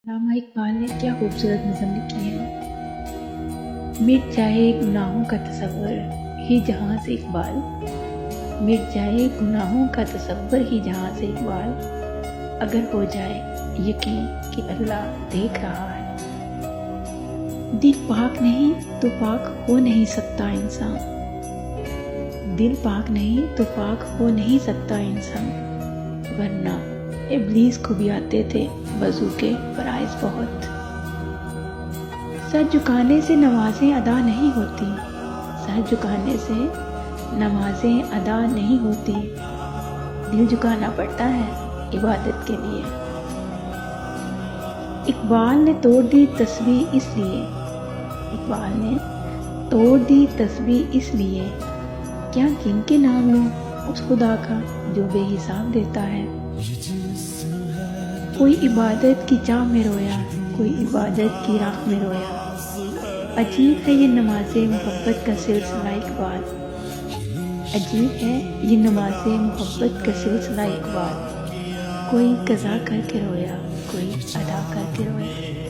علامہ اقبال نے کیا خوبصورت نظم لکھی ہے۔ مٹ جائے گناہوں کا تصور ہی جہاں سے اقبال، مٹ جائے گناہوں کا تصور ہی جہاں سے اقبال، اگر ہو جائے یقین کہ اللہ دیکھ رہا ہے۔ دل پاک نہیں تو پاک ہو نہیں سکتا انسان، دل پاک نہیں تو پاک ہو نہیں سکتا انسان، ورنہ ابلیس کو بھی آتے تھے وضو کے فرائض بہت۔ سر جھکانے سے نمازیں ادا نہیں ہوتی، سر جھکانے سے نمازیں ادا نہیں ہوتی، دل جھکانا پڑتا ہے عبادت کے لیے۔ اقبال نے توڑ دی تسبیح اس لیے، اقبال نے توڑ دی تسبیح اس لیے، کیا کن کے نام لوں اس خدا کا جو بے حساب دیتا ہے۔ کوئی عبادت کی چاہ میں رویا، کوئی عبادت کی راہ میں رویا، عجیب ہے یہ نماز محبت کا سلسلہ اقبال، عجیب ہے یہ نماز محبت کا سلسلہ اقبال، کوئی قضا کر کے رویا، کوئی ادا کر کے رویا۔